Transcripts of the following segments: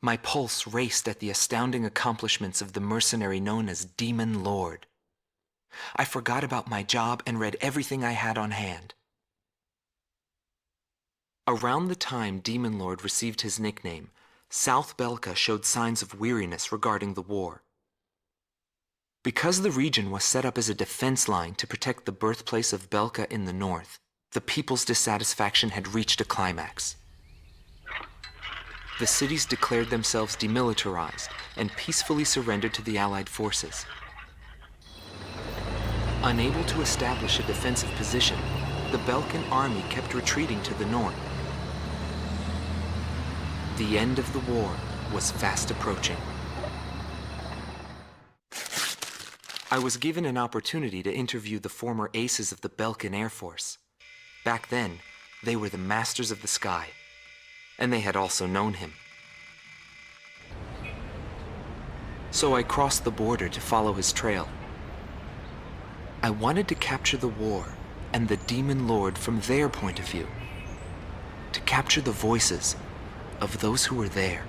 My pulse raced at the astounding accomplishments of the mercenary known as Demon Lord. I forgot about my job and read everything I had on hand. Around the time Demon Lord received his nickname, South Belka showed signs of weariness regarding the war. Because the region was set up as a defense line to protect the birthplace of Belka in the north, the people's dissatisfaction had reached a climax. The cities declared themselves demilitarized and peacefully surrendered to the Allied forces. Unable to establish a defensive position, the Belkan army kept retreating to the north. The end of the war was fast approaching. I was given an opportunity to interview the former aces of the Belkan Air Force. Back then, they were the masters of the sky, and they had also known him. So I crossed the border to follow his trail. I wanted to capture the war and the Demon Lord from their point of view, to capture the voices of those who were there.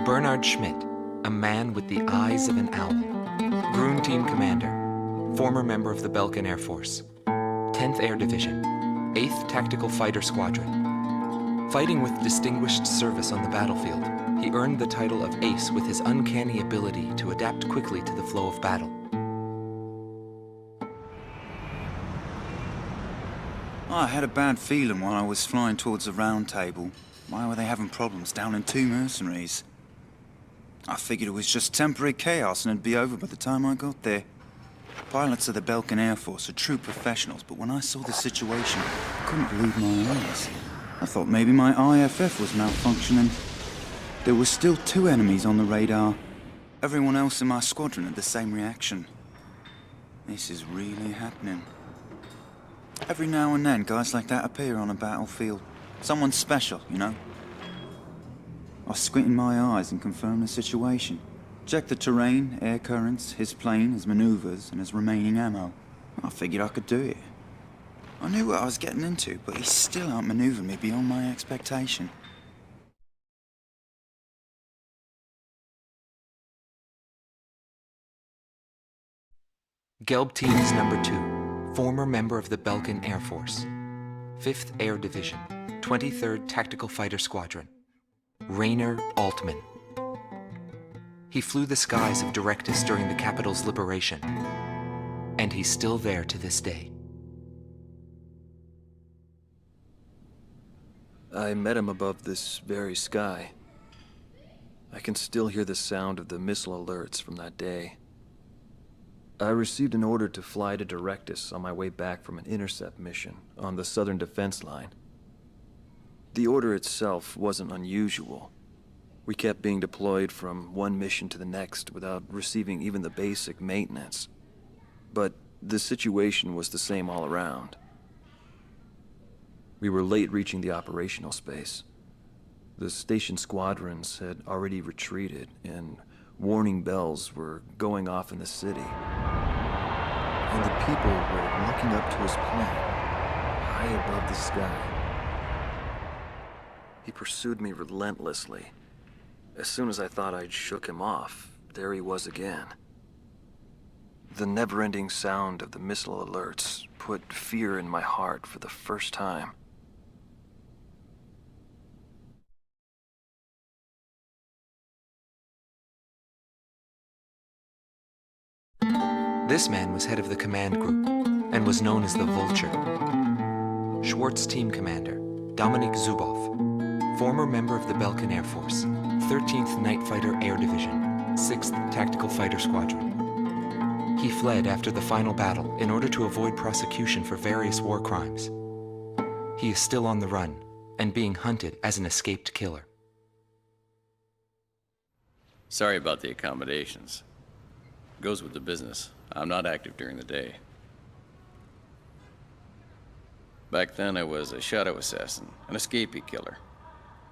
Bernard Schmidt, a man with the eyes of an owl. Groom Team Commander, former member of the Belkan Air Force. 10th Air Division, 8th Tactical Fighter Squadron. Fighting with distinguished service on the battlefield, he earned the title of Ace with his uncanny ability to adapt quickly to the flow of battle. I had a bad feeling while I was flying towards the round table. Why were they having problems down in 2 mercenaries? I figured it was just temporary chaos and it'd be over by the time I got there. Pilots of the Belkan Air Force are true professionals, but when I saw the situation, I couldn't believe my eyes. I thought maybe my IFF was malfunctioning. There were still 2 enemies on the radar. Everyone else in my squadron had the same reaction. This is really happening. Every now and then, guys like that appear on a battlefield. Someone special, you know? I squinted my eyes and confirmed the situation. Checked the terrain, air currents, his plane, his maneuvers, and his remaining ammo. I figured I could do it. I knew what I was getting into, but he still outmaneuvered me beyond my expectation. Gelb Teams Number 2, former member of the Belkan Air Force. 5th Air Division, 23rd Tactical Fighter Squadron. Rainer Altman. He flew the skies of Directus during the capital's liberation, and he's still there to this day. I met him above this very sky. I can still hear the sound of the missile alerts from that day. I received an order to fly to Directus on my way back from an intercept mission on the southern defense line. The order itself wasn't unusual. We kept being deployed from one mission to the next without receiving even the basic maintenance. But the situation was the same all around. We were late reaching the operational space. The station squadrons had already retreated, and warning bells were going off in the city. And the people were looking up to his plane, high above the sky. He pursued me relentlessly. As soon as I thought I'd shook him off, there he was again. The never-ending sound of the missile alerts put fear in my heart for the first time. This man was head of the command group and was known as the Vulture. Schwartz Team Commander, Dominik Zubov, former member of the Belkan Air Force, 13th Night Fighter Air Division, 6th Tactical Fighter Squadron. He fled after the final battle in order to avoid prosecution for various war crimes. He is still on the run and being hunted as an escaped killer. Sorry about the accommodations. Goes with the business. I'm not active during the day. Back then I was a shadow assassin, an escapee killer.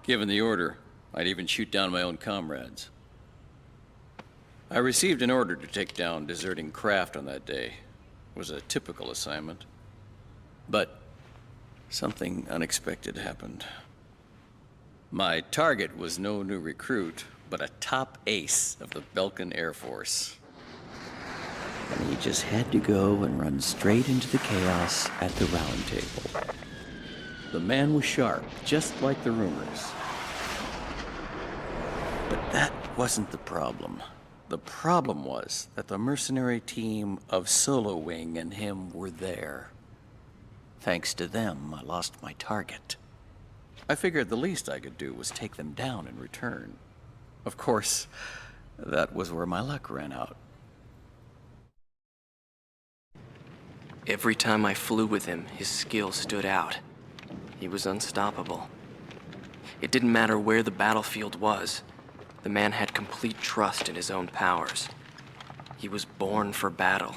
Given the order, I'd even shoot down my own comrades. I received an order to take down deserting craft on that day. was a typical assignment. But something unexpected happened. My target was no new recruit, but a top ace of the Belkan Air Force. And he just had to go and run straight into the chaos at the round table. The man was sharp, just like the rumors. But that wasn't the problem. The problem was that the mercenary team of Solo Wing and him were there. Thanks to them, I lost my target. I figured the least I could do was take them down in return. Of course, that was where my luck ran out. Every time I flew with him, his skill stood out. He was unstoppable. It didn't matter where the battlefield was. The man had complete trust in his own powers. He was born for battle,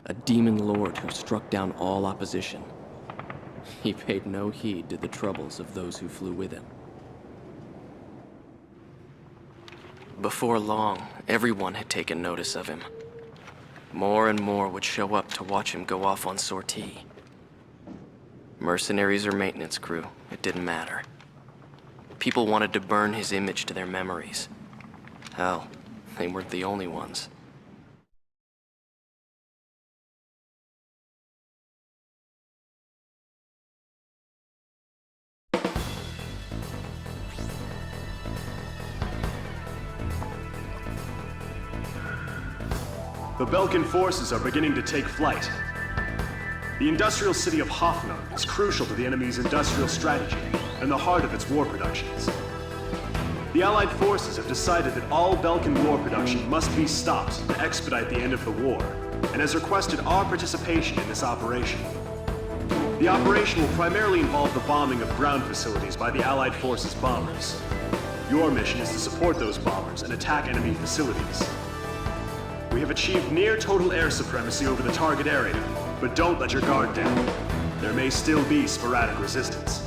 a demon lord who struck down all opposition. He paid no heed to the troubles of those who flew with him. Before long, everyone had taken notice of him. More and more would show up to watch him go off on sortie. Mercenaries or maintenance crew, it didn't matter. People wanted to burn his image to their memories. Hell, they weren't the only ones. The Belkan forces are beginning to take flight. The industrial city of Hoffman is crucial to the enemy's industrial strategy and the heart of its war productions. The Allied forces have decided that all Belkan war production must be stopped to expedite the end of the war, and has requested our participation in this operation. The operation will primarily involve the bombing of ground facilities by the Allied forces' bombers. Your mission is to support those bombers and attack enemy facilities. We have achieved near total air supremacy over the target area, but don't let your guard down. There may still be sporadic resistance.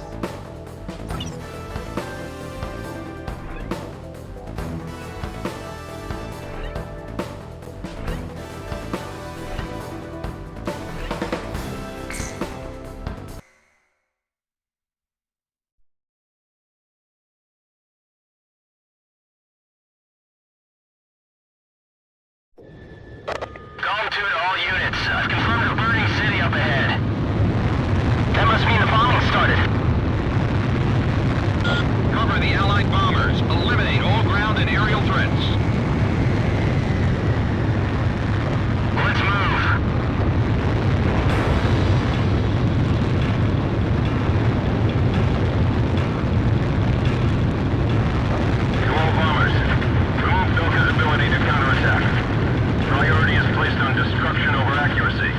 Gone 2 to all units. I've confirmed a burning city up ahead. That must mean the bombing started. Cover the Allied bombers. Eliminate all ground and aerial threats. Let's move. To all bombers, remove Belkan's ability to counterattack. Priority is placed on destruction over accuracy.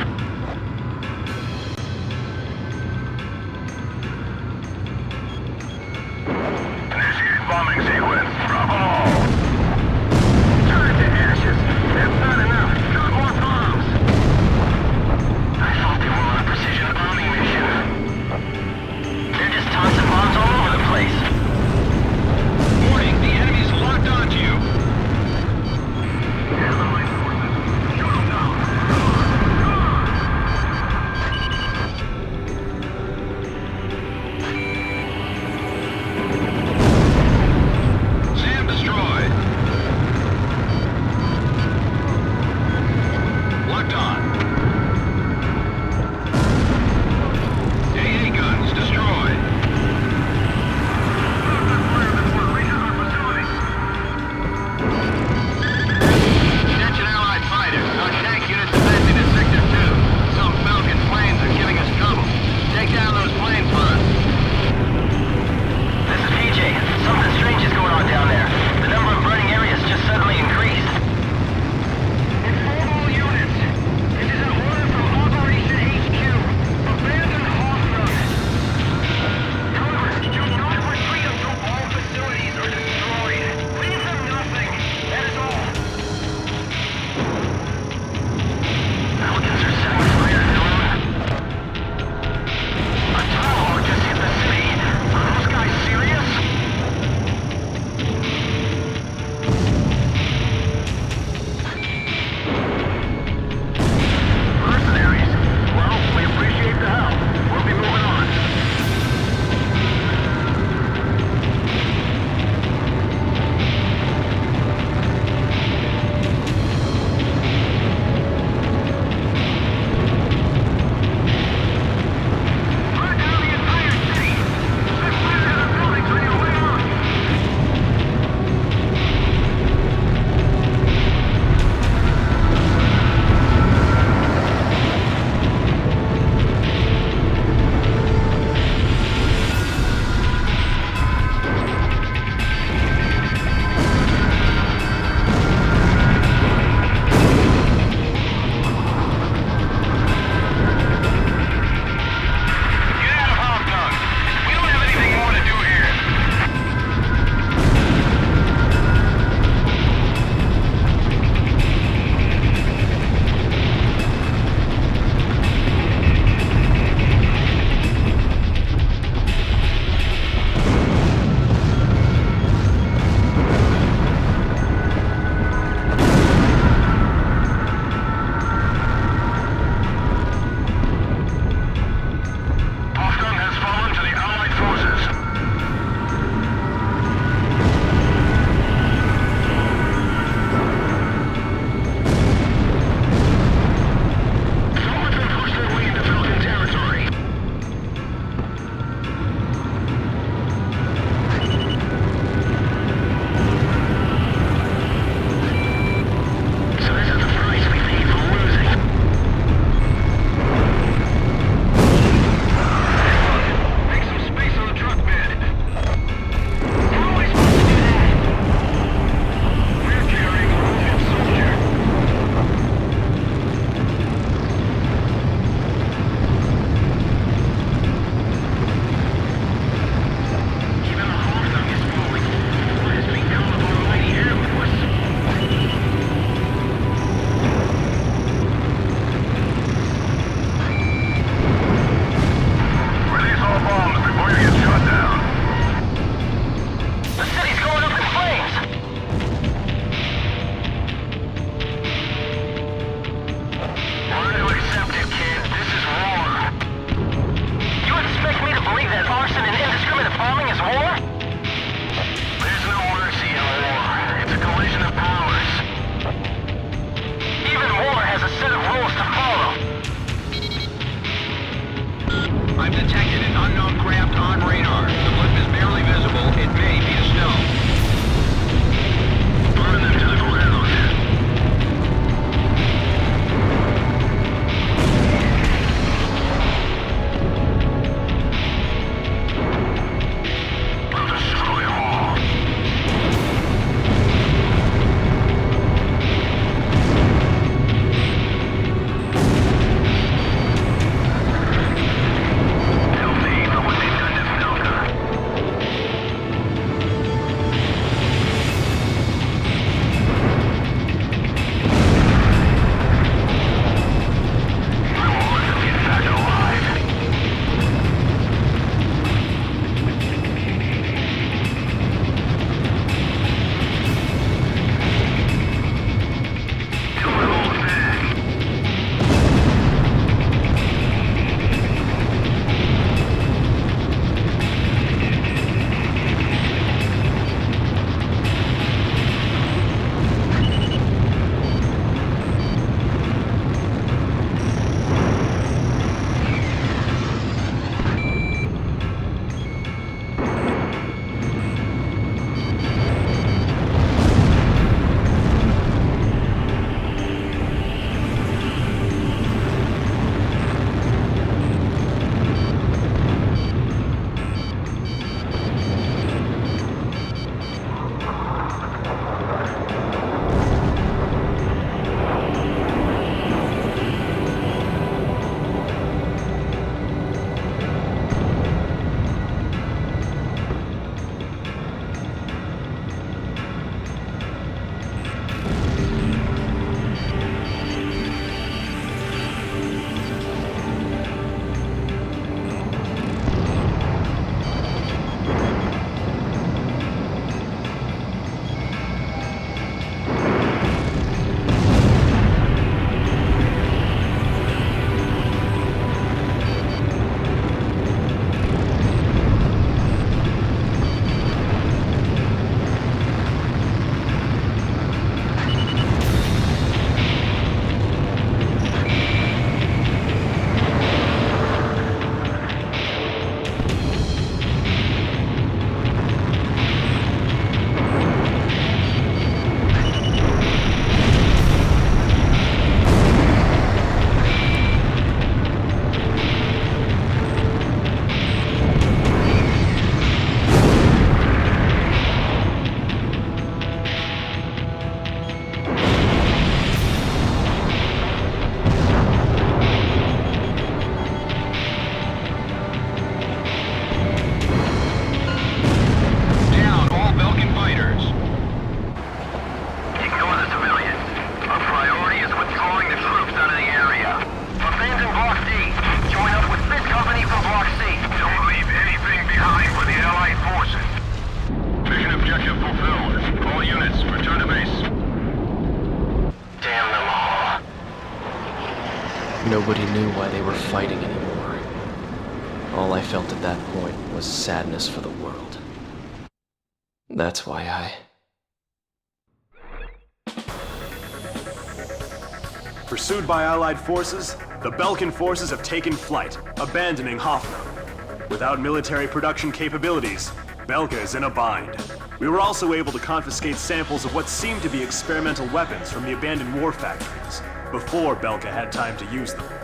Initiate bombing sequence. Bravo! Damn them all. Nobody knew why they were fighting anymore. All I felt at that point was sadness for the world. That's why I... Pursued by Allied forces, the Belkan forces have taken flight, abandoning Hoffno. Without military production capabilities, Belka is in a bind. We were also able to confiscate samples of what seemed to be experimental weapons from the abandoned war factories, before Belka had time to use them.